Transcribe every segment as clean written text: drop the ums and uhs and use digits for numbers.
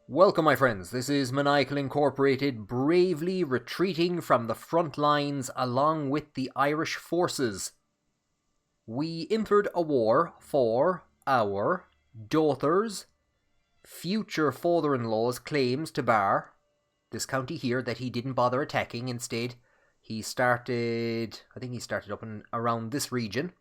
Welcome, my friends. This is Maniacal Incorporated, bravely retreating from the front lines along with the Irish forces. We entered a war for our daughter's future father-in-law's claims to bar this county here that he didn't bother attacking. Instead, he started up and around this region.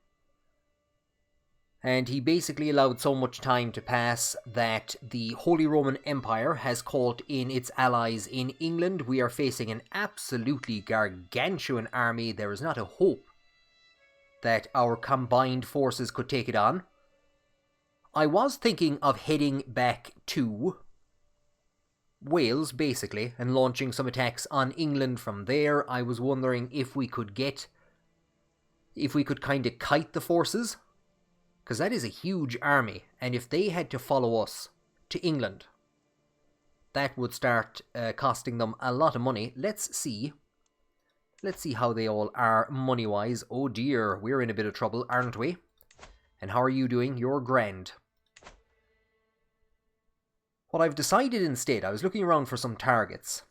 And he basically allowed so much time to pass that the Holy Roman Empire has called in its allies in England. We are facing an absolutely gargantuan army. There is not a hope that our combined forces could take it on. I was thinking of heading back to Wales, basically, and launching some attacks on England from there. I was wondering if we could kind of kite the forces, because that is a huge army, and if they had to follow us to England, that would start costing them a lot of money. Let's see how they all are money-wise. Oh dear, we're in a bit of trouble, aren't we? And how are you doing? You're grand. What I've decided instead, I was looking around for some targets.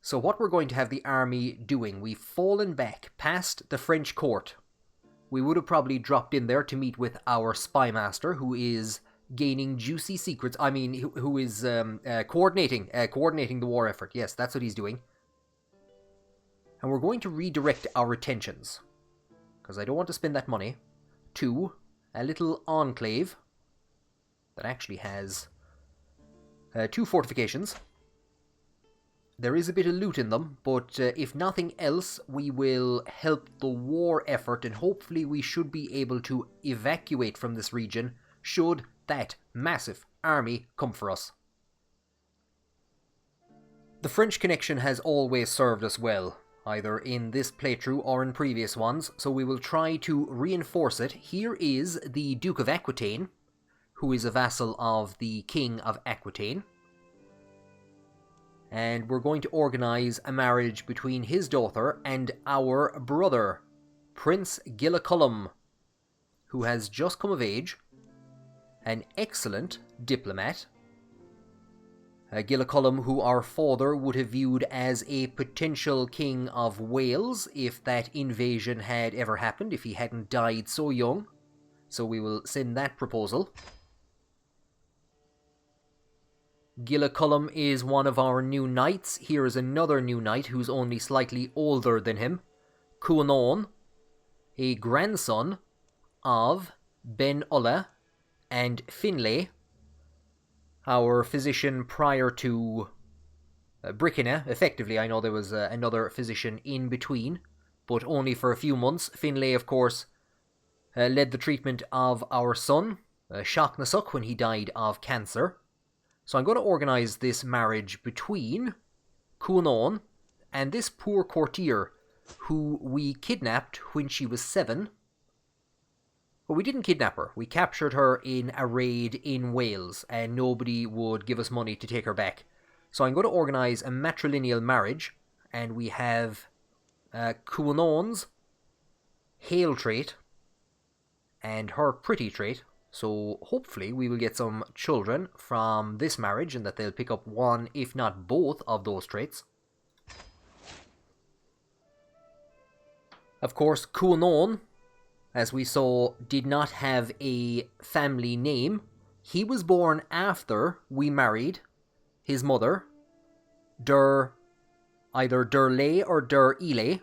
So what we're going to have the army doing, we've fallen back past the French court. We would have probably dropped in there to meet with our spy master, who is gaining juicy secrets. I mean, who is coordinating the war effort. Yes, that's what he's doing. And we're going to redirect our attentions, because I don't want to spend that money, to a little enclave that actually has 2 fortifications. There is a bit of loot in them, but if nothing else, we will help the war effort, and hopefully we should be able to evacuate from this region should that massive army come for us. The French connection has always served us well, either in this playthrough or in previous ones, so we will try to reinforce it. Here is the Duke of Aquitaine, who is a vassal of the King of Aquitaine. And we're going to organise a marriage between his daughter and our brother, Prince Gillicullum, who has just come of age, an excellent diplomat. Gillicullum, who our father would have viewed as a potential king of Wales if that invasion had ever happened, if he hadn't died so young. So we will send that proposal. Gillicullum is one of our new knights. Here is another new knight who's only slightly older than him. Cuanáin, a grandson of Ben Uladh and Finlay, our physician prior to Brickenna. Effectively, I know there was another physician in between, but only for a few months. Finlay, of course, led the treatment of our son, Seachnasach, when he died of cancer. So I'm going to organise this marriage between Cuanáin and this poor courtier who we kidnapped when she was 7. Well, we didn't kidnap her. We captured her in a raid in Wales, and nobody would give us money to take her back. So I'm going to organise a matrilineal marriage, and we have Cuanáin's hale trait and her pretty trait. So hopefully we will get some children from this marriage, and that they'll pick up one, if not both, of those traits. Of course, Cuanáin, as we saw, did not have a family name. He was born after we married his mother, either Durlé or Uí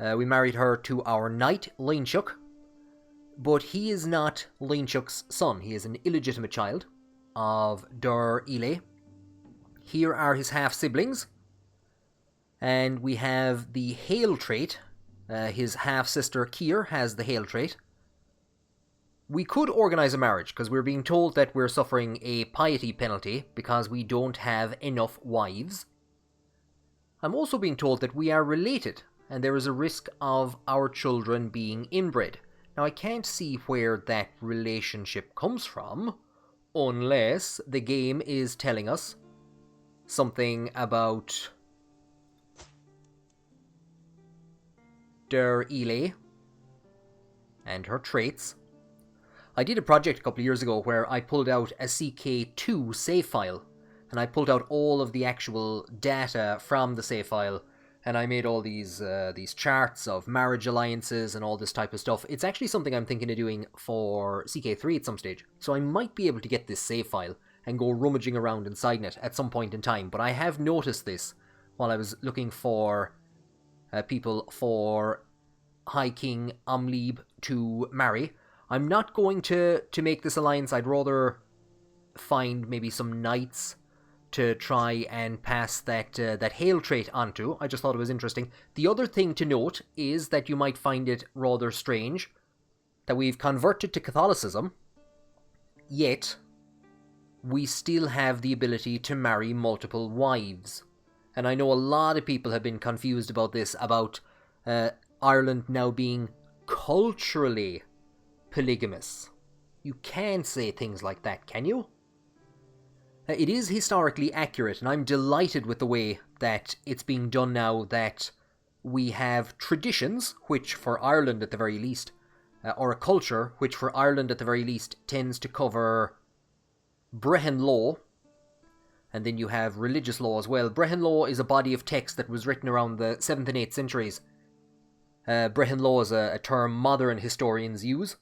Néill. We married her to our knight, Leinseach. But he is not Leinseach's son. He is an illegitimate child of Uí Néill. Here are his half-siblings. And we have the hale trait. His half-sister Keir has the hale trait. We could organise a marriage, because we're being told that we're suffering a piety penalty because we don't have enough wives. I'm also being told that we are related, and there is a risk of our children being inbred. Now, I can't see where that relationship comes from, unless the game is telling us something about Uí Néill and her traits. I did a project a couple of years ago where I pulled out a CK2 save file and I pulled out all of the actual data from the save file, and I made all these charts of marriage alliances and all this type of stuff. It's actually something I'm thinking of doing for CK3 at some stage, so I might be able to get this save file and go rummaging around inside it at some point in time. But I have noticed this while I was looking for people for High King Amlib to marry. I'm not going to make this alliance. I'd rather find maybe some knights to try and pass that hail trait onto. I just thought it was interesting. The other thing to note is that you might find it rather strange that we've converted to Catholicism, yet we still have the ability to marry multiple wives. And I know a lot of people have been confused about this, about Ireland now being culturally polygamous. You can't say things like that, can you? It is historically accurate, and I'm delighted with the way that it's being done now, that we have traditions, which for Ireland at the very least, or a culture, which for Ireland at the very least tends to cover Brehon law, and then you have religious law as well. Brehon law is a body of text that was written around the 7th and 8th centuries. Brehon law is a term modern historians use,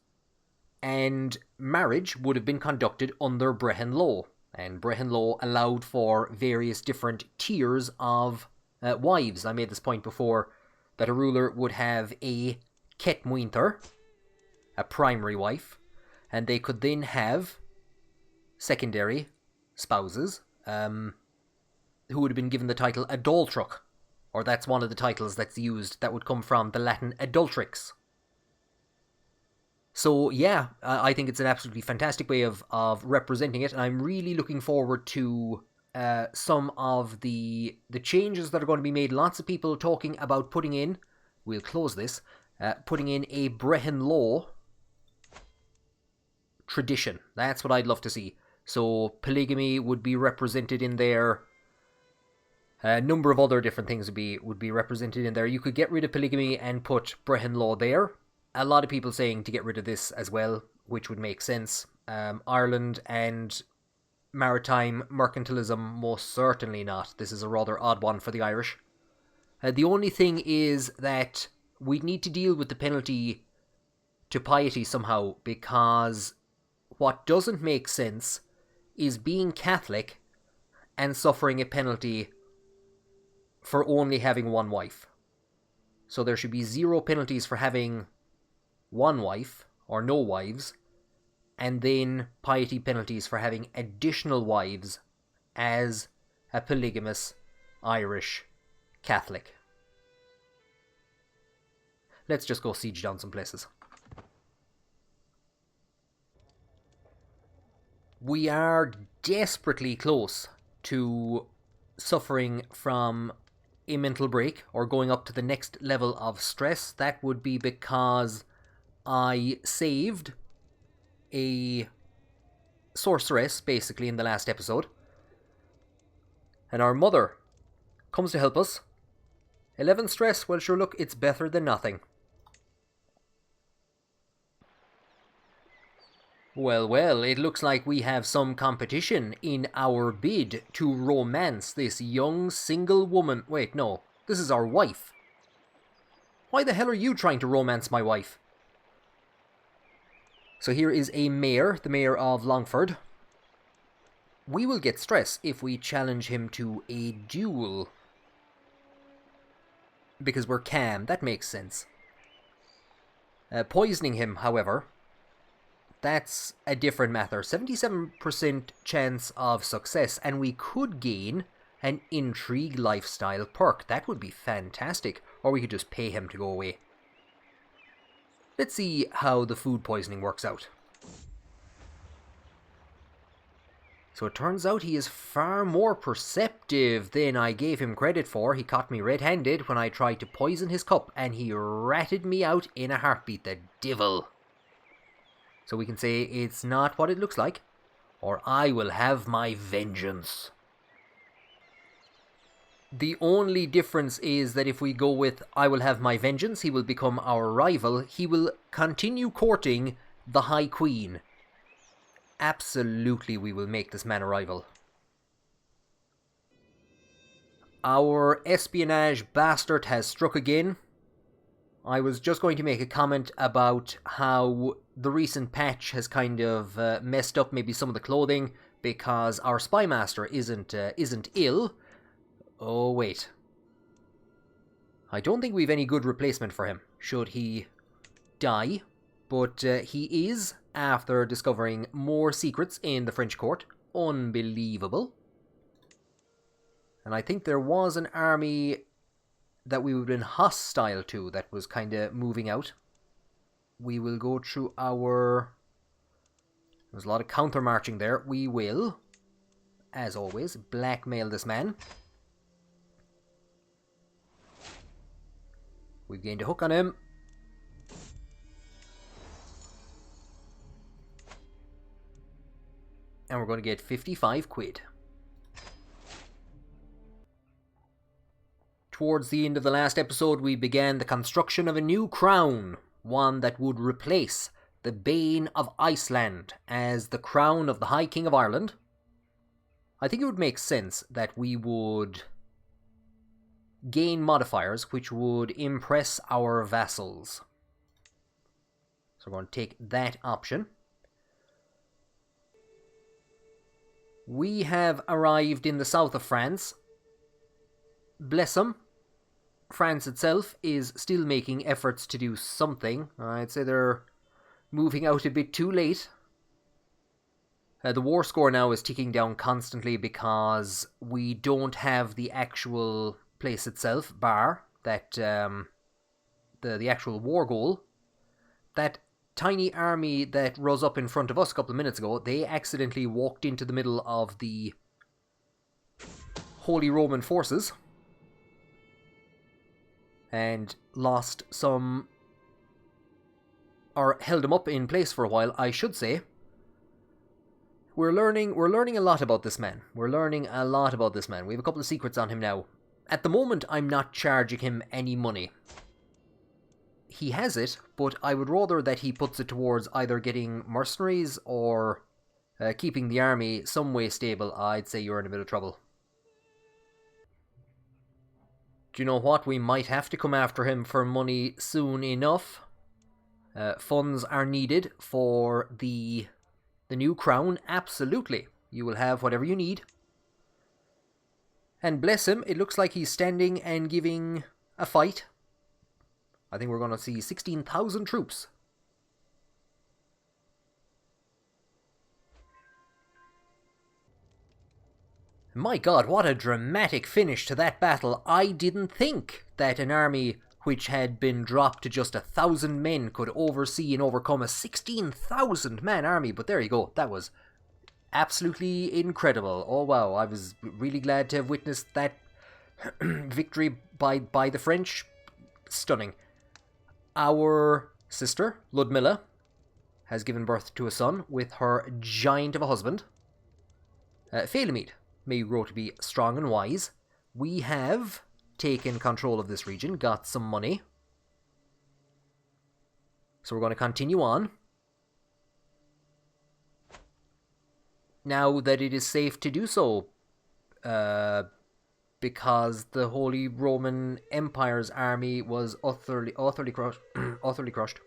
and marriage would have been conducted under Brehon law. And Brehon law allowed for various different tiers of wives. I made this point before, that a ruler would have a Ketmuinter, a primary wife, and they could then have secondary spouses, who would have been given the title Adultrach, or that's one of the titles that's used, that would come from the Latin adultrix. So yeah, I think it's an absolutely fantastic way of representing it, and I'm really looking forward to some of the changes that are going to be made. Lots of people talking about putting in, we'll close this, putting in a Brehon law tradition. That's what I'd love to see. So polygamy would be represented in there. A number of other different things would be represented in there. You could get rid of polygamy and put Brehon law there. A lot of people saying to get rid of this as well, which would make sense. Ireland and maritime mercantilism, most certainly not. This is a rather odd one for the Irish. The only thing is that we need to deal with the penalty to piety somehow, because what doesn't make sense is being Catholic and suffering a penalty for only having one wife. So there should be 0 penalties for having one wife, or no wives, and then piety penalties for having additional wives as a polygamous Irish Catholic. Let's just go siege down some places. We are desperately close to suffering from a mental break, or going up to the next level of stress. That would be because I saved a sorceress, basically, in the last episode. And our mother comes to help us. 11 stress, well sure, look, it's better than nothing. Well, it looks like we have some competition in our bid to romance this young single woman. Wait, no, this is our wife. Why the hell are you trying to romance my wife? So here is a mayor, the mayor of Longford. We will get stress if we challenge him to a duel, because we're calm. That makes sense. Poisoning him, however, that's a different matter. 77% chance of success, and we could gain an Intrigue lifestyle perk. That would be fantastic. Or we could just pay him to go away. Let's see how the food poisoning works out. So it turns out he is far more perceptive than I gave him credit for. He caught me red-handed when I tried to poison his cup, and he ratted me out in a heartbeat, the devil. So we can say it's not what it looks like, or I will have my vengeance. The only difference is that if we go with I will have my vengeance, he will become our rival. He will continue courting the High Queen. Absolutely, we will make this man a rival. Our espionage bastard has struck again. I was just going to make a comment about how the recent patch has kind of messed up maybe some of the clothing because our spy master isn't ill. Oh wait, I don't think we've any good replacement for him should he die, but he is, after discovering more secrets in the French court. Unbelievable. And I think there was an army that we would have been hostile to that was kind of moving out. We will go through our... There's a lot of counter-marching there. We will, as always, blackmail this man. We've gained a hook on him. And we're going to get 55 quid. Towards the end of the last episode, we began the construction of a new crown, one that would replace the Bane of Iceland as the crown of the High King of Ireland. I think it would make sense that we would gain modifiers which would impress our vassals. So we're going to take that option. We have arrived in the south of France. Bless them. France itself is still making efforts to do something. I'd say they're moving out a bit too late. The war score now is ticking down constantly because we don't have the actual place itself, bar that the actual war goal. That tiny army that rose up in front of us a couple of minutes ago, they accidentally walked into the middle of the Holy Roman forces and lost some, or held them up in place for a while, I should say. We're learning a lot about this man. We have a couple of secrets on him now. At the moment, I'm not charging him any money. He has it, but I would rather that he puts it towards either getting mercenaries or keeping the army some way stable. I'd say you're in a bit of trouble. Do you know what? We might have to come after him for money soon enough. Funds are needed for the new crown. Absolutely. You will have whatever you need. And bless him, it looks like he's standing and giving a fight. I think we're going to see 16,000 troops. My god, what a dramatic finish to that battle. I didn't think that an army which had been dropped to just 1,000 men could oversee and overcome a 16,000 man army, but there you go. That was absolutely incredible. Oh wow, I was really glad to have witnessed that victory by the French. Stunning. Our sister, Ludmilla, has given birth to a son with her giant of a husband. Phalamede, may you grow to be strong and wise. We have taken control of this region, got some money. So we're going to continue on. Now that it is safe to do so, because the Holy Roman Empire's army was utterly crushed. Utterly crushed.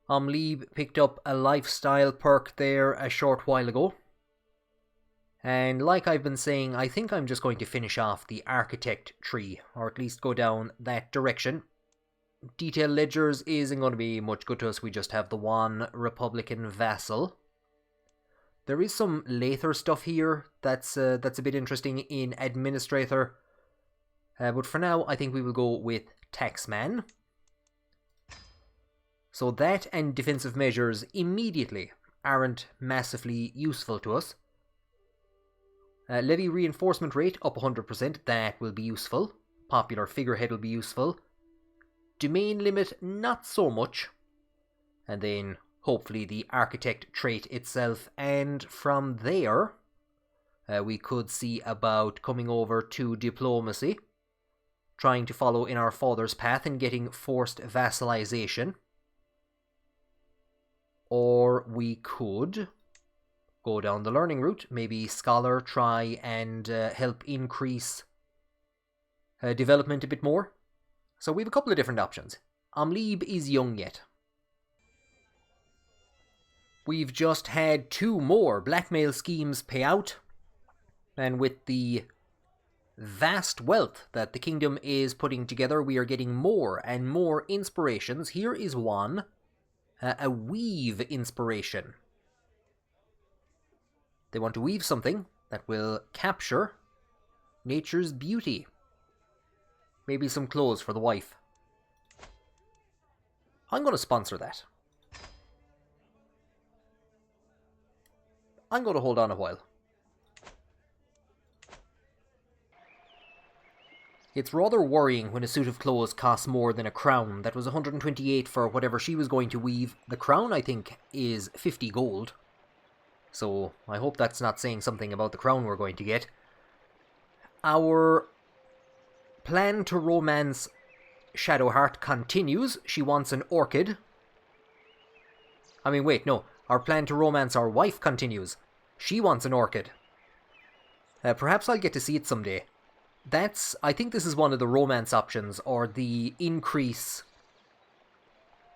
Lieb picked up a lifestyle perk there a short while ago. And like I've been saying, I think I'm just going to finish off the architect tree, or at least go down that direction. Detail ledgers isn't going to be much good to us, we just have the one Republican vassal. There is some later stuff here that's a bit interesting in Administrator. But for now, I think we will go with Taxman. So that and defensive measures immediately aren't massively useful to us. Levy reinforcement rate up 100%, that will be useful. Popular figurehead will be useful. Domain limit, not so much. And then hopefully the architect trait itself, and from there we could see about coming over to diplomacy, trying to follow in our father's path and getting forced vassalization. Or we could go down the learning route. Maybe scholar, try and help increase development a bit more. So we have a couple of different options. Amlib is young yet. We've just had 2 more blackmail schemes pay out. And with the vast wealth that the kingdom is putting together, we are getting more and more inspirations. Here is one. A weave inspiration. They want to weave something that will capture nature's beauty. Maybe some clothes for the wife. I'm going to sponsor that. I'm going to hold on a while. It's rather worrying when a suit of clothes costs more than a crown. That was 128 for whatever she was going to weave. The crown, I think, is 50 gold. So I hope that's not saying something about the crown we're going to get. Our plan to romance Shadowheart continues. She wants an orchid. I mean, wait, no. Our plan to romance our wife continues. She wants an orchid. Perhaps I'll get to see it someday. I think this is one of the romance options, or the increase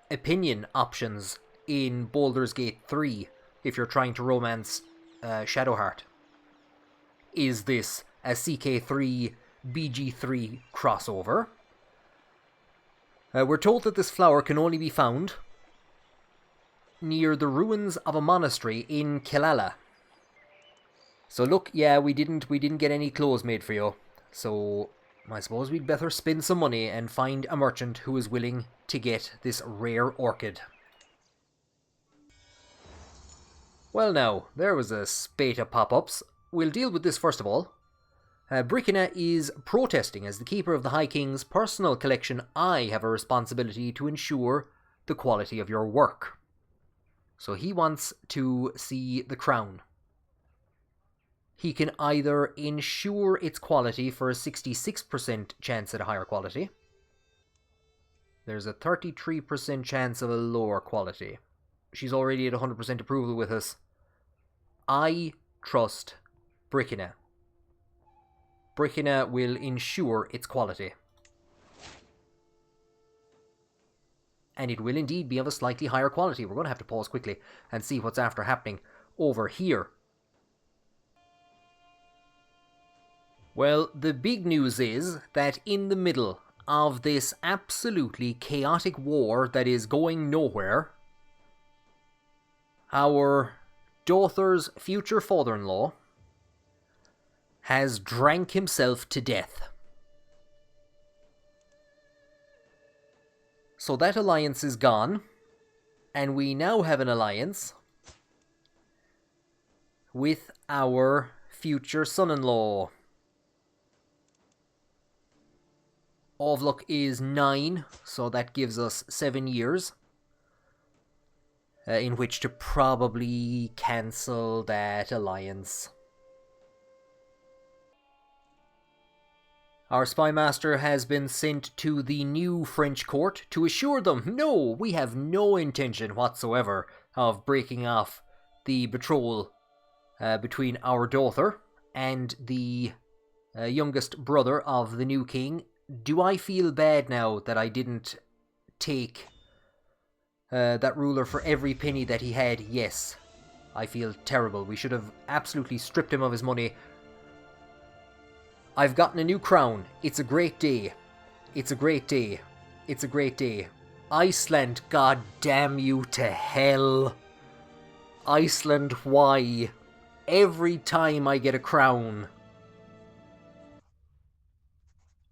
opinion options in Baldur's Gate 3, if you're trying to romance Shadowheart. Is this a CK3, BG3 crossover? We're told that this flower can only be found near the ruins of a monastery in Killala. So look, yeah, we didn't get any clothes made for you. So I suppose we'd better spend some money and find a merchant who is willing to get this rare orchid. Well now, there was a spate of pop-ups. We'll deal with this first of all. Bricina is protesting. As the keeper of the High King's personal collection, I have a responsibility to ensure the quality of your work. So he wants to see the crown. He can either ensure its quality for a 66% chance at a higher quality. There's a 33% chance of a lower quality. She's already at 100% approval with us. I trust Bricina. Bricina will ensure its quality. And it will indeed be of a slightly higher quality. We're going to have to pause quickly and see what's after happening over here. Well, the big news is that in the middle of this absolutely chaotic war that is going nowhere, our daughter's future father-in-law has drank himself to death. So that alliance is gone, and we now have an alliance with our future son-in-law. Ovluck is 9, so that gives us 7 years in which to probably cancel that alliance. Our spy master has been sent to the new French court to assure them, no, we have no intention whatsoever of breaking off the betrothal between our daughter and the youngest brother of the new king. Do I feel bad now that I didn't take that ruler for every penny that he had? Yes. I feel terrible. We should have absolutely stripped him of his money. I've gotten a new crown. It's a great day. It's a great day. It's a great day. Iceland, god damn you to hell. Iceland, why? Every time I get a crown.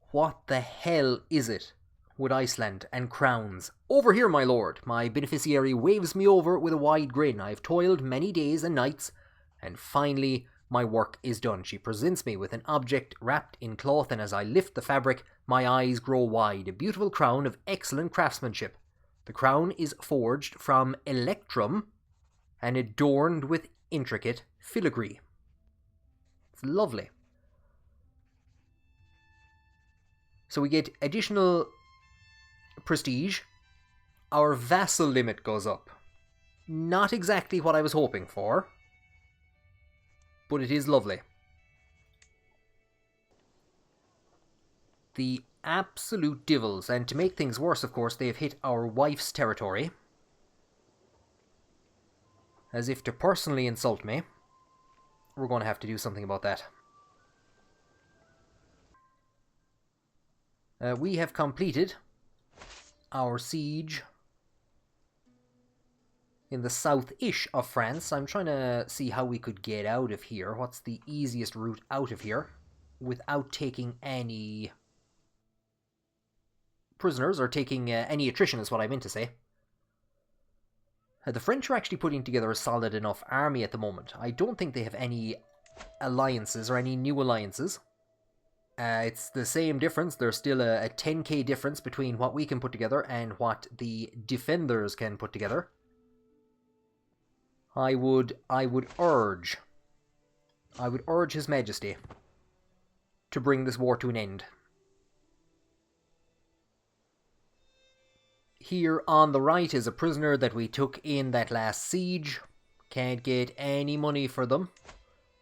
What the hell is it with Iceland and crowns? Over here, my lord. My beneficiary waves me over with a wide grin. I've toiled many days and nights, and finally my work is done. She presents me with an object wrapped in cloth, and as I lift the fabric, my eyes grow wide. A beautiful crown of excellent craftsmanship. The crown is forged from electrum and adorned with intricate filigree. It's lovely. So we get additional prestige. Our vassal limit goes up. Not exactly what I was hoping for. but it is lovely. The absolute divils, and to make things worse, of course, they have hit our wife's territory. As if to personally insult me. We're going to have to do something about that. We have completed our siege in the south-ish of France. I'm trying to see how we could get out of here. What's the easiest route out of here without taking any prisoners or taking any attrition is what I meant to say. The French are actually putting together a solid enough army at the moment. I don't think they have any alliances or any new alliances. It's the same difference. There's still a 10k difference between what we can put together and what the defenders can put together. I would urge His Majesty to bring this war to an end. Here on the right is a prisoner that we took in that last siege. Can't get any money for them.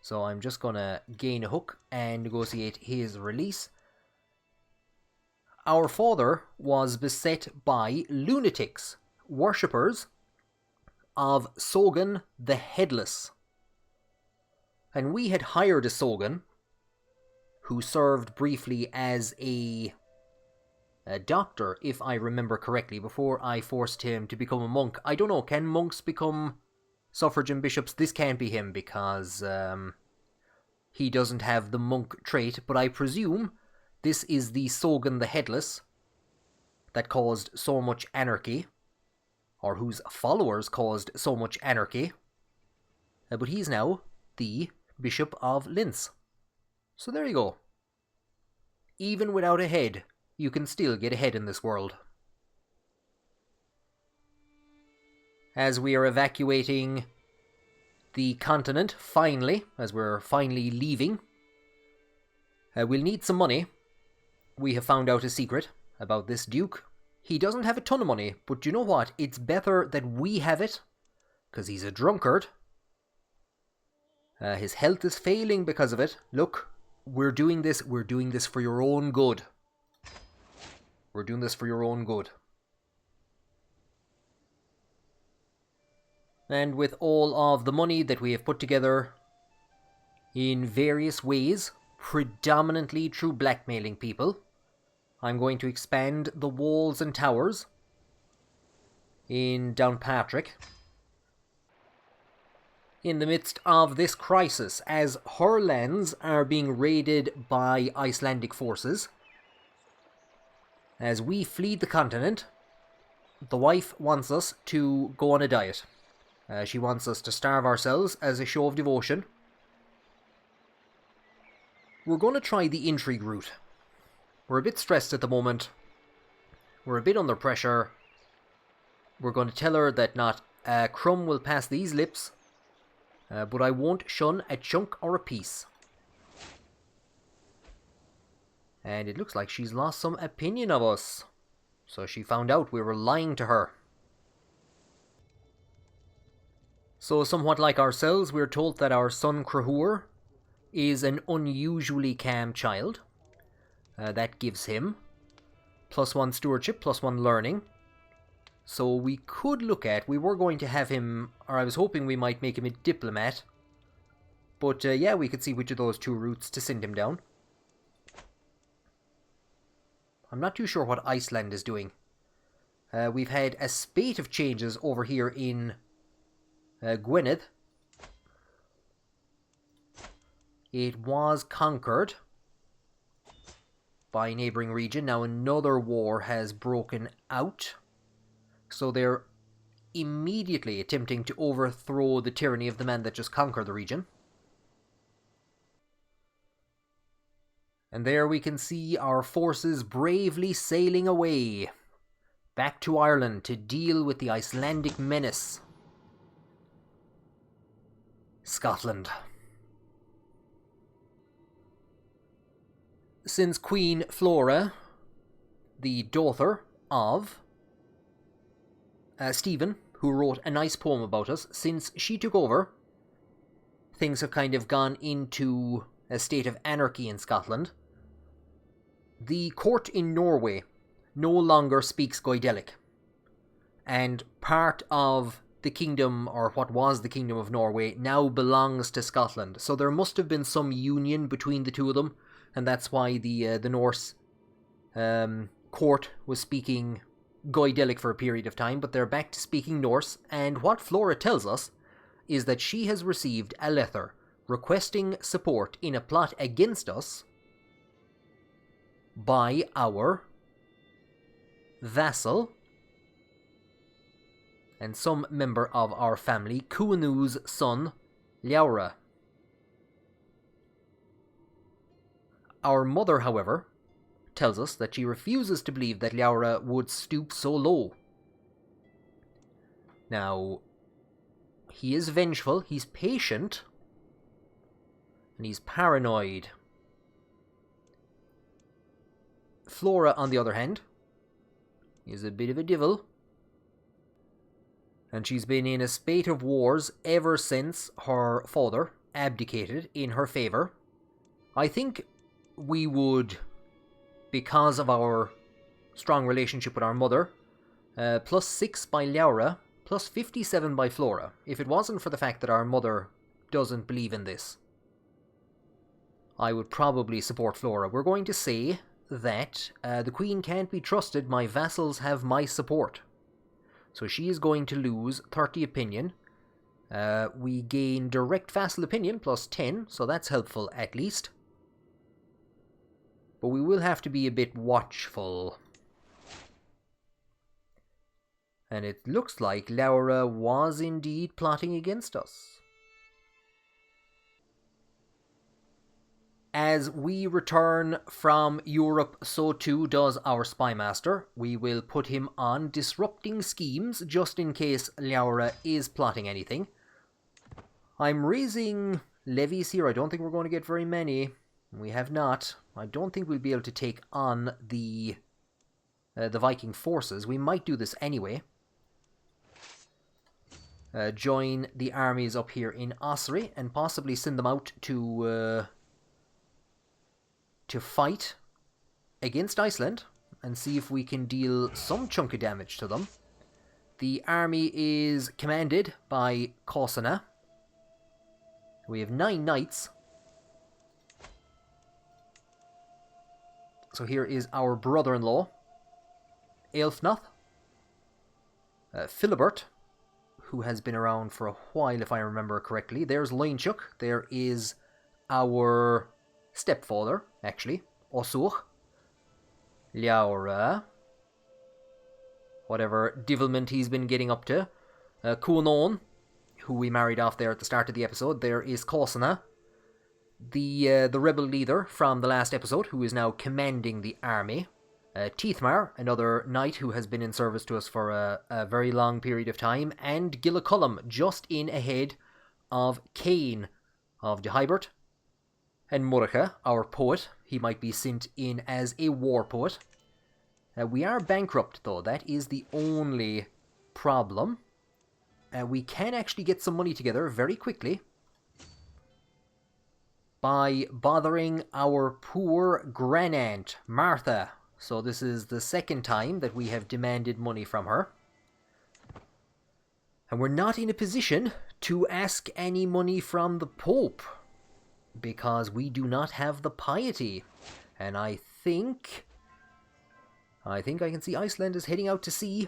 So I'm just going to gain a hook and negotiate his release. Our father was beset by lunatics, worshippers of Sogan the Headless. And we had hired a Sogan who served briefly as a doctor, if I remember correctly, before I forced him to become a monk. I don't know, can monks become suffragan bishops? This can't be him because he doesn't have the monk trait, but I presume this is the Sogan the Headless that caused so much anarchy, or whose followers caused so much anarchy. But he's now the Bishop of Linz. So there you go. Even without a head, you can still get ahead in this world. As we are evacuating the continent, finally, as we're finally leaving, we'll need some money. We have found out a secret about this Duke. He doesn't have a ton of money, but you know what? It's better that we have it, because he's a drunkard. His health is failing because of it. Look, we're doing this for your own good. We're doing this for your own good. And with all of the money that we have put together in various ways, predominantly through blackmailing people, I'm going to expand the walls and towers in Downpatrick. In the midst of this crisis, as her lands are being raided by Icelandic forces, as we flee the continent, the wife wants us to go on a diet. She wants us to starve ourselves as a show of devotion. We're going to try the intrigue route. We're a bit stressed at the moment. We're a bit under pressure. We're going to tell her that not a crumb will pass these lips, but I won't shun a chunk or a piece. And it looks like she's lost some opinion of us. So she found out we were lying to her. So somewhat like ourselves, we're told that our son Crahur is an unusually calm child. That gives him +1 stewardship, +1 learning. So we could look at, we were going to have him, or I was hoping we might make him a diplomat. But yeah, we could see which of those two routes to send him down. I'm not too sure what Iceland is doing. We've had a spate of changes over here in Gwynedd. It was conquered by a neighbouring region. Now another war has broken out. So they're immediately attempting to overthrow the tyranny of the man that just conquered the region. And there we can see our forces bravely sailing away back to Ireland to deal with the Icelandic menace. Scotland. Since Queen Flora, the daughter of Stephen, who wrote a nice poem about us, since she took over, things have kind of gone into a state of anarchy in Scotland. The court in Norway no longer speaks Gaelic, and part of the kingdom, or what was the kingdom of Norway, now belongs to Scotland. So there must have been some union between the two of them, and that's why the Norse court was speaking Gaelic for a period of time, but they're back to speaking Norse, and what Flora tells us is that she has received a letter requesting support in a plot against us by our vassal and some member of our family, Cuanú's son, Leabhra. Our mother, however, tells us that she refuses to believe that Leabhra would stoop so low. Now, he is vengeful, he's patient, and he's paranoid. Flora, on the other hand, is a bit of a devil, and she's been in a spate of wars ever since her father abdicated in her favour. I think we would, because of our strong relationship with our mother, +6 by Leabhra, +57 by Flora, if it wasn't for the fact that our mother doesn't believe in this, I would probably support Flora. We're going to say that the Queen can't be trusted, my vassals have my support. So she is going to lose 30 opinion. We gain direct vassal opinion +10, so that's helpful at least. But we will have to be a bit watchful. And it looks like Leabhra was indeed plotting against us. As we return from Europe, so too does our spymaster. We will put him on disrupting schemes just in case Leabhra is plotting anything. I'm raising levies here. I don't think we're going to get very many. We have not. I don't think we'll be able to take on the Viking forces. We might do this anyway. Join the armies up here in Ossory and possibly send them out to fight against Iceland and see if we can deal some chunk of damage to them. The army is commanded by Cosina. We have 9 knights. So here is our brother-in-law, Aelfnath, Philibert, who has been around for a while if I remember correctly. There's Leinchuk. There is our stepfather, actually, Osur, Leabhra, whatever devilment he's been getting up to, Cuanon, who we married off there at the start of the episode. There is Cosina, the rebel leader from the last episode, who is now commanding the army. Teithmar, another knight who has been in service to us for a very long period of time, and Gillicullum, just in ahead of Cain of de Hybert, and Muricha, our poet. He might be sent in as a war poet. We are bankrupt, though. That is the only problem. We can actually get some money together very quickly by bothering our poor grandaunt, Martha. So this is the second time that we have demanded money from her. And we're not in a position to ask any money from the Pope, because we do not have the piety. And I think I can see Iceland is heading out to sea.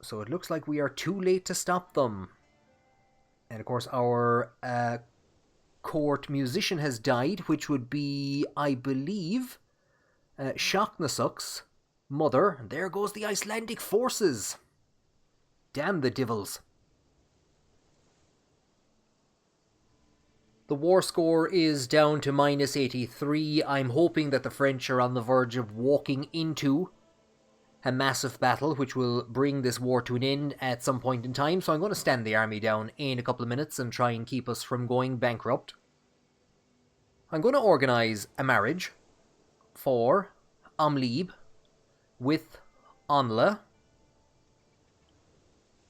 So it looks like we are too late to stop them. And of course our court musician has died, which would be, I believe, Shocknasuk's mother. And there goes the Icelandic forces. Damn the devils. The war score is down to -83. I'm hoping that the French are on the verge of walking into a massive battle which will bring this war to an end at some point in time. So I'm going to stand the army down in a couple of minutes and try and keep us from going bankrupt. I'm going to organise a marriage for Amlib with Anla,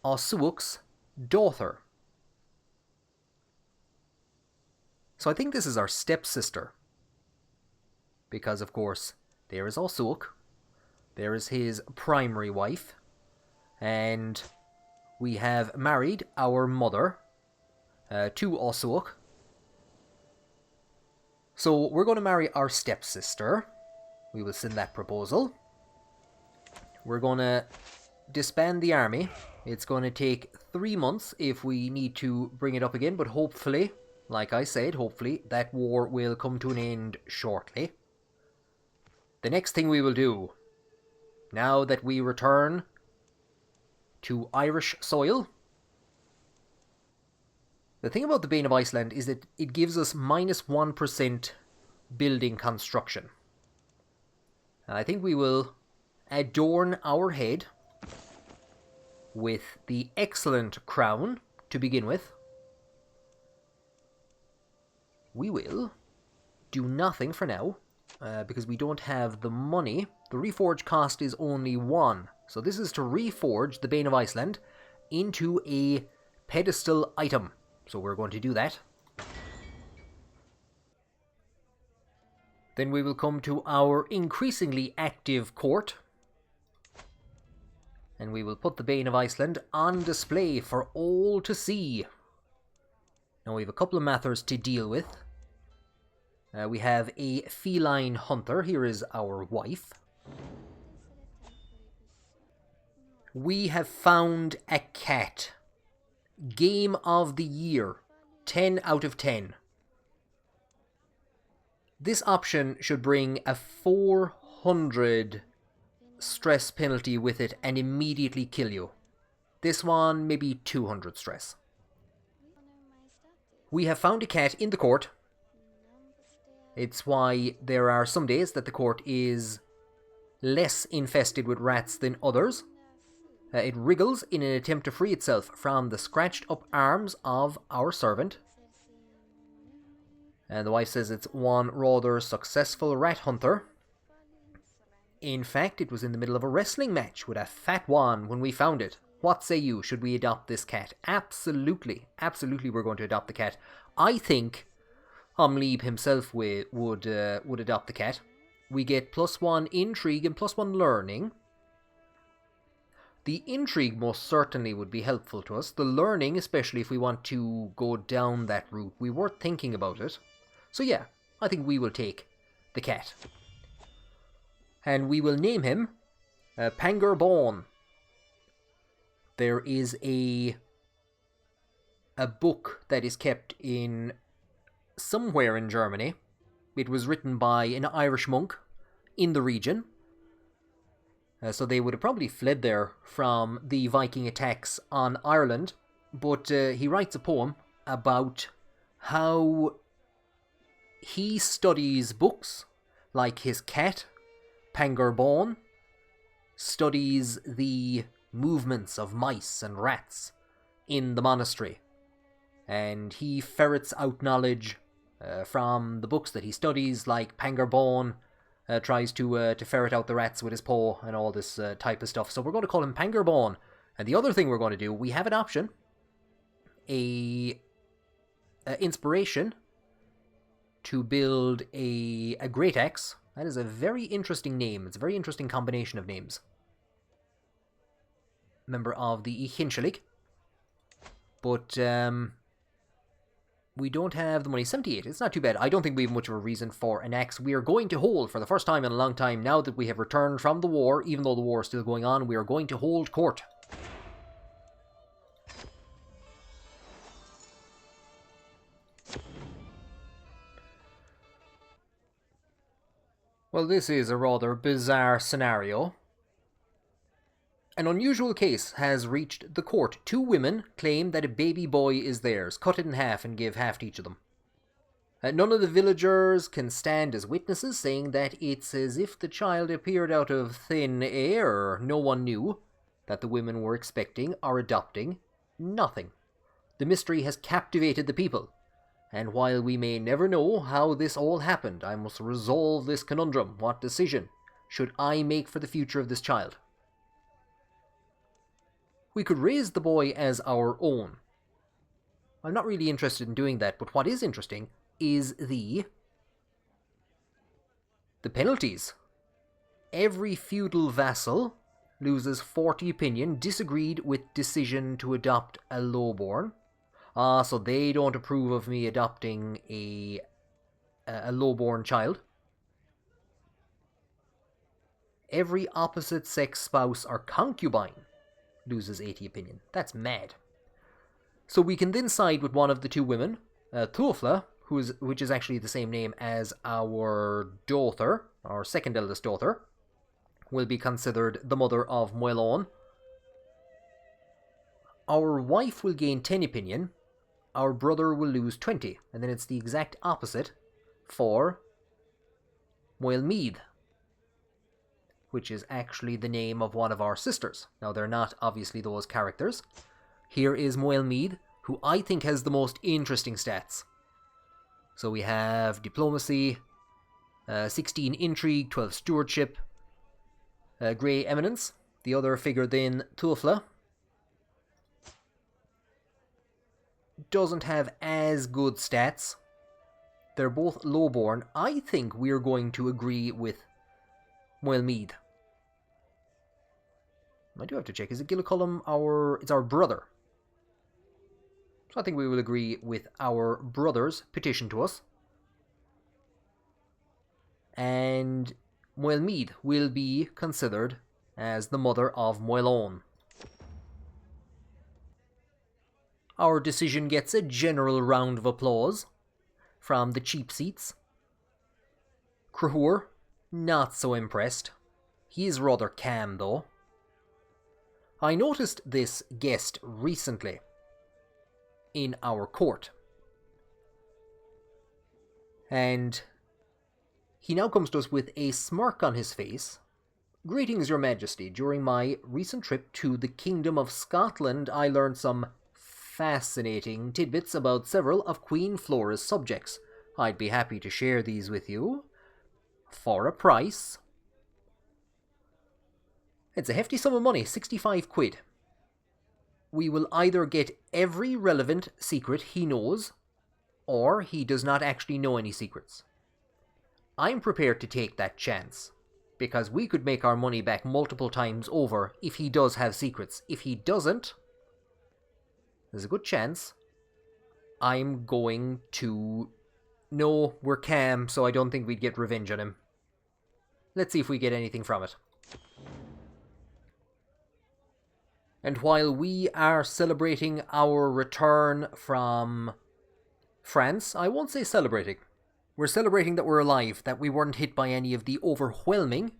Osuuk's daughter. So I think this is our stepsister. Because, of course, there is Osuk. There is his primary wife. And we have married our mother to Osuk. So we're going to marry our stepsister. We will send that proposal. We're going to disband the army. It's going to take 3 months if we need to bring it up again, but hopefully, like I said, hopefully that war will come to an end shortly. The next thing we will do, now that we return to Irish soil, the thing about the Bane of Iceland is that it gives us minus 1% building construction. I think we will adorn our head with the excellent crown to begin with. We will do nothing for now because we don't have the money. The reforge cost is only 1. So this is to reforge the Bane of Iceland into a pedestal item. So we're going to do that. Then we will come to our increasingly active court. And we will put the Bane of Iceland on display for all to see. Now we have a couple of matters to deal with. We have a feline hunter. Here is our wife. We have found a cat. Game of the year. 10 out of 10. This option should bring a 400 stress penalty with it and immediately kill you. This one, maybe 200 stress. We have found a cat in the court. It's why there are some days that the court is less infested with rats than others. It wriggles in an attempt to free itself from the scratched up arms of our servant. And the wife says it's one rather successful rat hunter. In fact, it was in the middle of a wrestling match with a fat one when we found it. What say you? Should we adopt this cat? Absolutely. Absolutely we're going to adopt the cat. I think Lieb himself would adopt the cat. We get +1 intrigue and +1 learning. The intrigue most certainly would be helpful to us. The learning, especially if we want to go down that route, we were thinking about it. So yeah, I think we will take the cat. And we will name him Pangerborn. There is a book that is kept in somewhere in Germany. It was written by an Irish monk in the region. So they would have probably fled there from the Viking attacks on Ireland. But he writes a poem about how he studies books, like his cat, Pangerborn, studies the movements of mice and rats in the monastery. And he ferrets out knowledge from the books that he studies, like Pangerborn tries to ferret out the rats with his paw and all this type of stuff. So we're going to call him Pangerborn. And the other thing we're going to do, we have an option, a inspiration to build a great axe. That is a very interesting name. It's a very interesting combination of names. Member of the Uí Néill. But we don't have the money. 78. It's not too bad. I don't think we have much of a reason for an axe. We are going to hold, for the first time in a long time, now that we have returned from the war, even though the war is still going on, we are going to hold court. Well, this is a rather bizarre scenario. An unusual case has reached the court. 2 women claim that a baby boy is theirs. Cut it in half and give half to each of them. None of the villagers can stand as witnesses, saying that it's as if the child appeared out of thin air. No one knew that the women were expecting or adopting nothing. The mystery has captivated the people. And while we may never know how this all happened, I must resolve this conundrum. What decision should I make for the future of this child? We could raise the boy as our own. I'm not really interested in doing that, but what is interesting, is the penalties. Every feudal vassal loses 40 opinion, disagreed with decision to adopt a lowborn. So they don't approve of me adopting a lowborn child. Every opposite sex spouse or concubine loses 80 opinion. That's mad. So we can then side with one of the two women, Tuatha, which is actually the same name as our daughter, our second eldest daughter, will be considered the mother of Moelón. Our wife will gain 10 opinion, our brother will lose 20, and then it's the exact opposite for Moelmead, which is actually the name of one of our sisters. Now, they're not obviously those characters. Here is Moelmead, who I think has the most interesting stats. So we have diplomacy, 16 intrigue, 12 stewardship, grey eminence. The other figure then, Tuatha, doesn't have as good stats. They're both lowborn. I think we're going to agree with Moelmead. I do have to check. Is it Gillicullum it's our brother? So I think we will agree with our brother's petition to us. And Moelmead will be considered as the mother of Moelón. Our decision gets a general round of applause from the cheap seats. Cruhur, not so impressed. He is rather calm though. I noticed this guest recently in our court. And he now comes to us with a smirk on his face. Greetings, Your Majesty. During my recent trip to the Kingdom of Scotland, I learned some fascinating tidbits about several of Queen Flora's subjects. I'd be happy to share these with you for a price. It's a hefty sum of money, 65 quid. We will either get every relevant secret he knows, or he does not actually know any secrets. I'm prepared to take that chance, because we could make our money back multiple times over if he does have secrets. If he doesn't, there's a good chance I'm going to... No, we're calm, so I don't think we'd get revenge on him. Let's see if we get anything from it. And while we are celebrating our return from France, I won't say celebrating. We're celebrating that we're alive, that we weren't hit by any of the overwhelming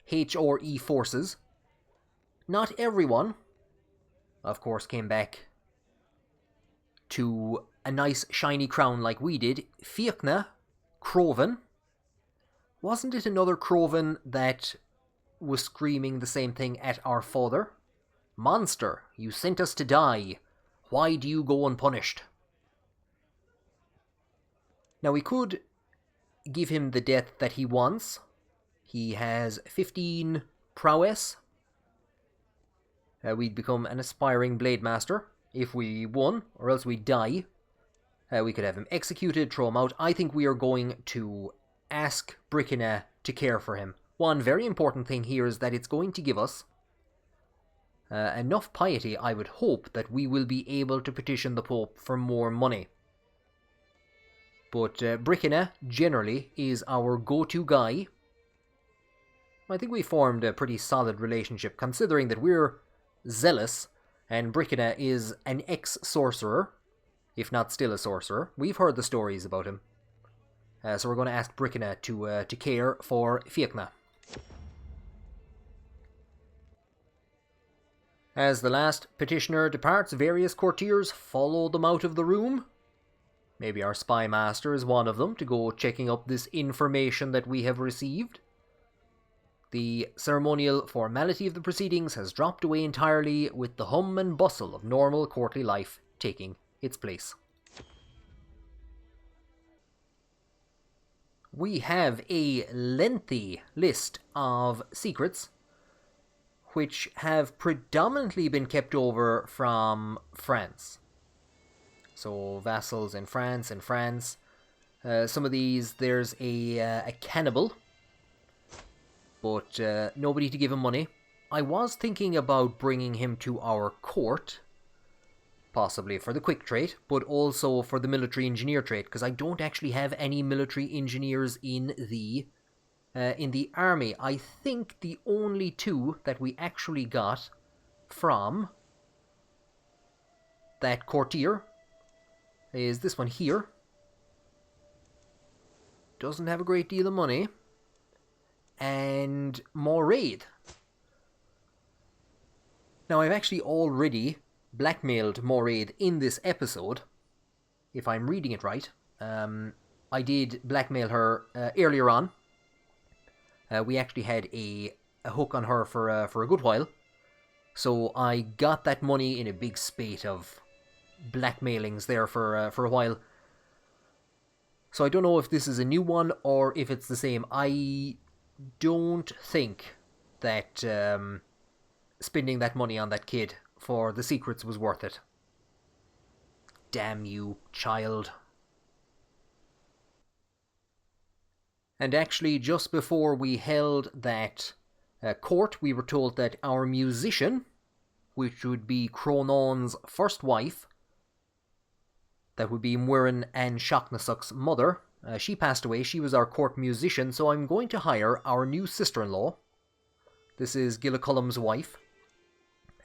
HRE forces. Not everyone, of course, came back to a nice shiny crown like we did. Fiachna, Crovan. Wasn't it another Crovan that was screaming the same thing at our father? Monster, you sent us to die. Why do you go unpunished? Now we could give him the death that he wants. He has 15 prowess. We'd become an aspiring blade master if we won, or else we die. We could have him executed, throw him out. I think we are going to ask Bricina to care for him. One very important thing here is that it's going to give us enough piety, I would hope, that we will be able to petition the Pope for more money. But Bricina, generally, is our go-to guy. I think we formed a pretty solid relationship, considering that we're zealous, and Bricina is an ex-sorcerer, if not still a sorcerer. We've heard the stories about him. So we're going to ask Bricina to care for Fiachna. As the last petitioner departs, various courtiers follow them out of the room. Maybe our spy master is one of them, to go checking up this information that we have received. The ceremonial formality of the proceedings has dropped away entirely, with the hum and bustle of normal courtly life taking its place. We have a lengthy list of secrets which have predominantly been kept over from France. So vassals in France, Some of these, there's a cannibal, but nobody to give him money. I was thinking about bringing him to our court, possibly for the quick trait, but also for the military engineer trait, because I don't actually have any military engineers in the army. I think the only two that we actually got from that courtier is this one here. Doesn't have a great deal of money. And Moraid. Now, I've actually already blackmailed Moraid in this episode, if I'm reading it right. I did blackmail her earlier on. We actually had a hook on her for a good while. So I got that money in a big spate of blackmailings there for a while. So I don't know if this is a new one or if it's the same. I don't think that spending that money on that kid for the secrets was worth it. Damn you, child. And actually, just before we held that court, we were told that our musician, which would be Cronon's first wife, that would be Muireann and Seachnasach's mother, she passed away. She was our court musician, so I'm going to hire our new sister-in-law, this is Gillicullum's wife,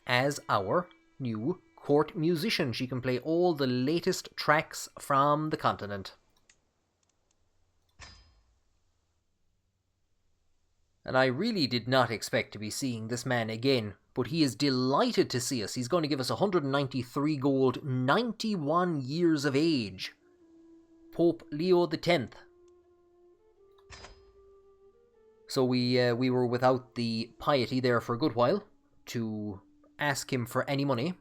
as our new court musician. She can play all the latest tracks from the continent. And I really did not expect to be seeing this man again, but he is delighted to see us. He's going to give us 193 gold, 91 years of age. Pope Leo X. So we were without the piety there for a good while to ask him for any money.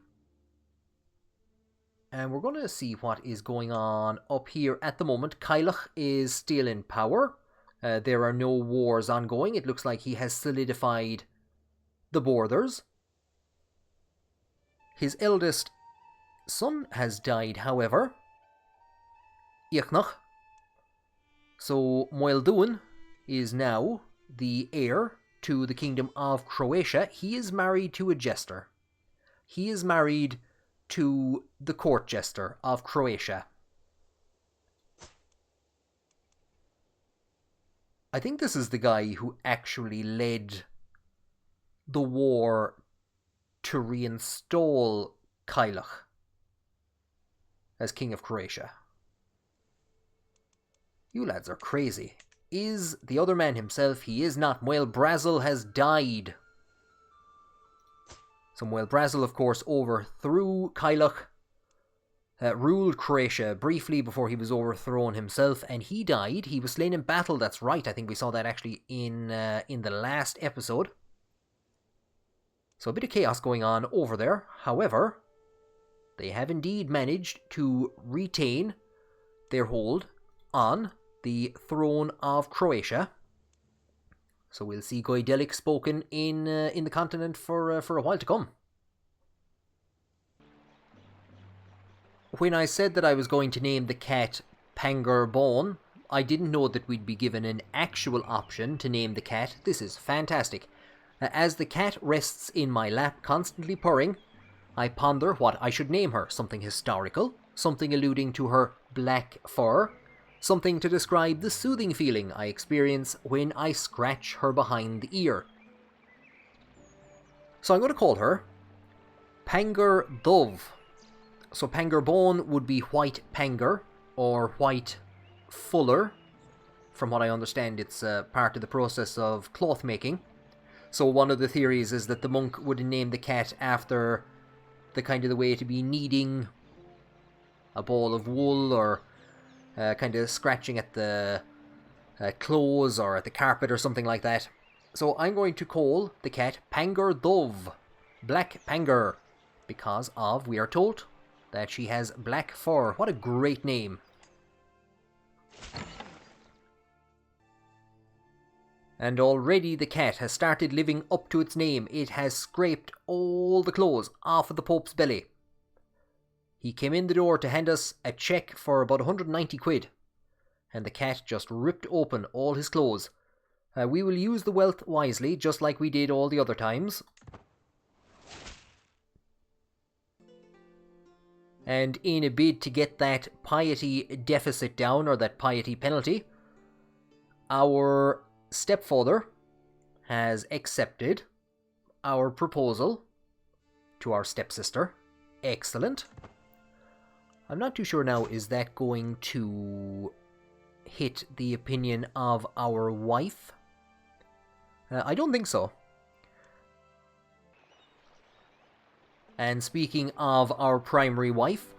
And we're going to see what is going on up here at the moment. Cailleach is still in power. There are no wars ongoing. It looks like he has solidified the borders. His eldest son has died, however. Iachnach. So Moelduin is now the heir to the Kingdom of Croatia. He is married to a jester. He is married to the court jester of Croatia. I think this is the guy who actually led the war to reinstall Cailleach as King of Croatia. You lads are crazy. Is the other man himself? He is not. Muel Brazil has died. So Muel Brazil, of course, overthrew Cailleach, ruled Croatia briefly before he was overthrown himself, and he died. He was slain in battle, that's right. I think we saw that actually in the last episode. So a bit of chaos going on over there. However, they have indeed managed to retain their hold on the throne of Croatia. So we'll see Goidelic spoken in the continent for a while to come. When I said that I was going to name the cat Pangur Bone, I didn't know that we'd be given an actual option to name the cat. This is fantastic. As the cat rests in my lap, constantly purring, I ponder what I should name her. Something historical, something alluding to her black fur, something to describe the soothing feeling I experience when I scratch her behind the ear. So I'm going to call her Pangur Dove. So Pangur Bone would be white Pangur, or white fuller. From what I understand, it's part of the process of cloth making. So one of the theories is that the monk would name the cat after the kind of the way to be kneading a ball of wool, or kind of scratching at the clothes or at the carpet or something like that. So I'm going to call the cat Pangur Dove, Black Pangur, because of, we are told, that she has black fur. What a great name. And already the cat has started living up to its name. It has scraped all the clothes off of the Pope's belly. He came in the door to hand us a cheque for about 190 quid. And the cat just ripped open all his clothes. We will use the wealth wisely, just like we did all the other times. And in a bid to get that piety deficit down, or that piety penalty, our stepfather has accepted our proposal to our stepsister. Excellent. I'm not too sure now, is that going to hit the opinion of our wife? I don't think so. And speaking of our primary wife,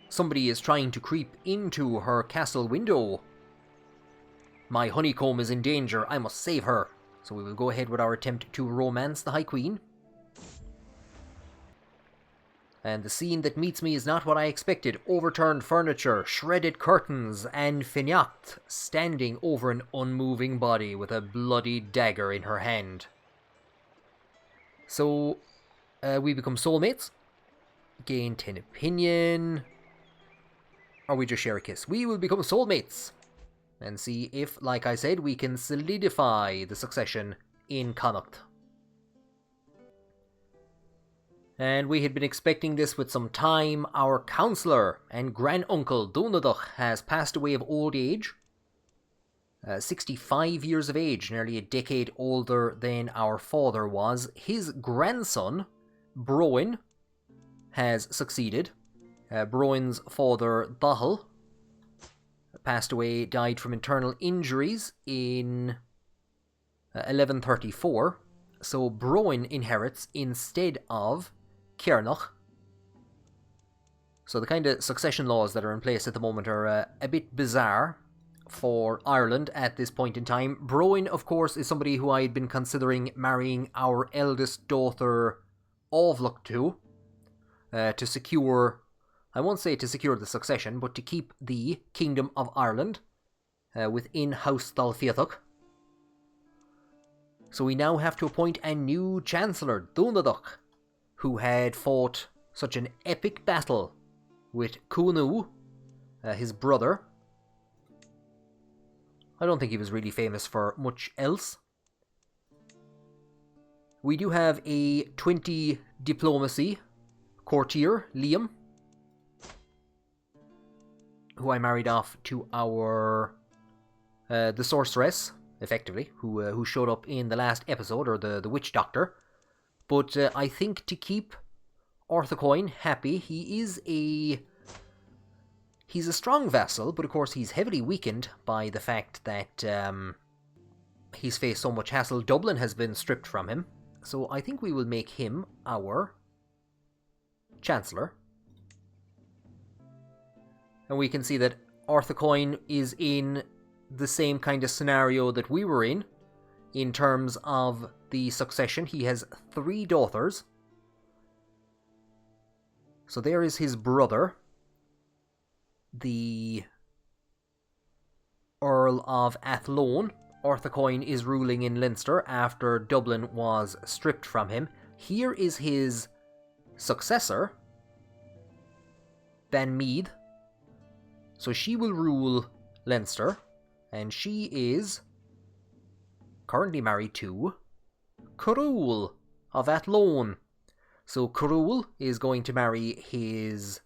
somebody is trying to creep into her castle window. My honeycomb is in danger, I must save her. So we will go ahead with our attempt to romance the High Queen. And the scene that meets me is not what I expected. Overturned furniture, shredded curtains, and Fiatach standing over an unmoving body with a bloody dagger in her hand. So, we become soulmates. Gain 10 opinion. Or we just share a kiss. We will become soulmates. And see if, like I said, we can solidify the succession in Connacht. And we had been expecting this with some time. Our counsellor and granduncle Uladh has passed away of old age. 65 years of age, nearly a decade older than our father was. His grandson, Brian, has succeeded. Brian's father, Dál, passed away, died from internal injuries in 1134. So Brian inherits instead of Cernach. So the kind of succession laws that are in place at the moment are a bit bizarre for Ireland at this point in time. Brian, of course, is somebody who I had been considering marrying our eldest daughter, Uladh, to secure, I won't say to secure the succession, but to keep the Kingdom of Ireland within House Dál Fiatach. So we now have to appoint a new Chancellor, Uladh, who had fought such an epic battle with Uí Néill, his brother. I don't think he was really famous for much else. We do have a 20 diplomacy courtier, Liam, who I married off to our the sorceress, effectively, who showed up in the last episode, or the witch doctor. But I think to keep Orthacoin happy, he's a strong vassal, but of course he's heavily weakened by the fact that he's faced so much hassle. Dublin has been stripped from him, so I think we will make him our Chancellor. And we can see that Orthacoin is in the same kind of scenario that we were in terms of the succession. He has 3 daughters. So there is his brother, the Earl of Athlone. Orthacoin is ruling in Leinster after Dublin was stripped from him. Here is his successor, Banmead. So she will rule Leinster, and she is currently married to Cruail of Athlone. So Cruail is going to marry his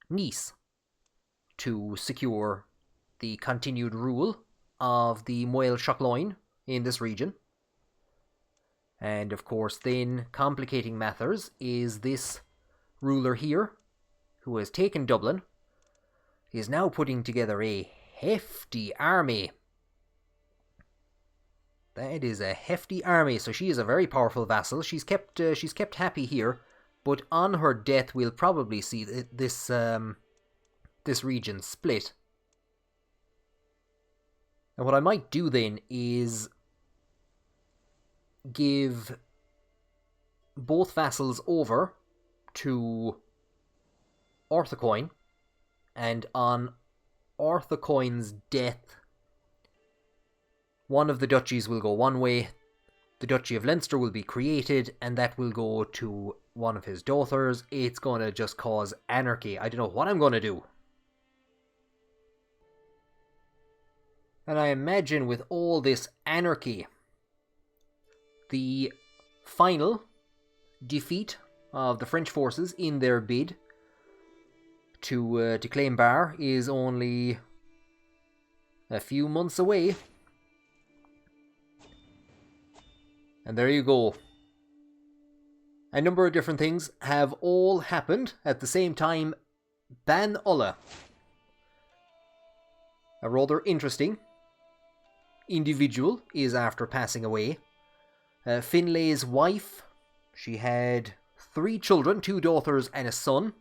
niece to secure the continued rule of the Moel Shockloin in this region. And of course then, complicating matters, is this ruler here, who has taken Dublin, is now putting together a hefty army. That is a hefty army, so she is a very powerful vassal. She's kept happy here, but on her death we'll probably see this region split. And what I might do then is give both vassals over to Orthacoin, and on Orthacoin's death, one of the duchies will go one way, the Duchy of Leinster will be created, and that will go to one of his daughters. It's going to just cause anarchy. I don't know what I'm going to do. And I imagine with all this anarchy, the final defeat of the French forces in their bid to claim Bar is only a few months away. And there you go. A number of different things have all happened at the same time. Ban Uladh, a rather interesting individual, is after passing away. Finlay's wife, she had 3 children, 2 daughters and a son.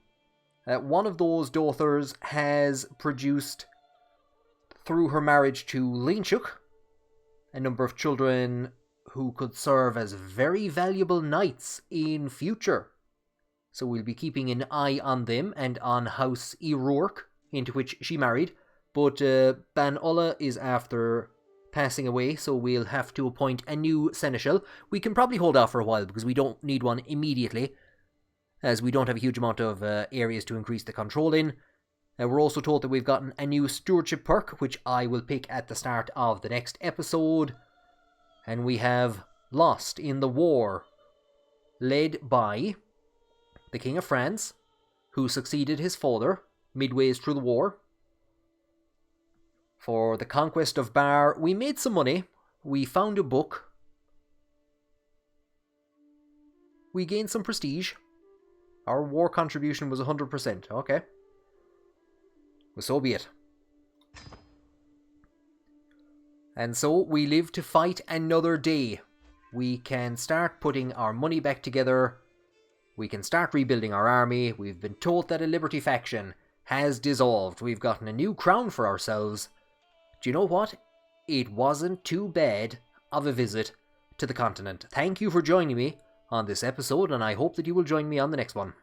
One of those daughters has produced, through her marriage to Leinseach, a number of children who could serve as very valuable knights in future. So we'll be keeping an eye on them and on House O'Rourke, into which she married. But Ban Uladh is after passing away, so we'll have to appoint a new seneschal. We can probably hold off for a while because we don't need one immediately, as we don't have a huge amount of areas to increase the control in. We're also told that we've gotten a new stewardship perk, which I will pick at the start of the next episode. And we have lost in the war, led by the King of France, who succeeded his father midways through the war. For the conquest of Bar, we made some money. We found a book. We gained some prestige. Our war contribution was 100%. Okay. Well, so be it. And so we live to fight another day. We can start putting our money back together. We can start rebuilding our army. We've been told that a Liberty faction has dissolved. We've gotten a new crown for ourselves. Do you know what? It wasn't too bad of a visit to the continent. Thank you for joining me on this episode, and I hope that you will join me on the next one.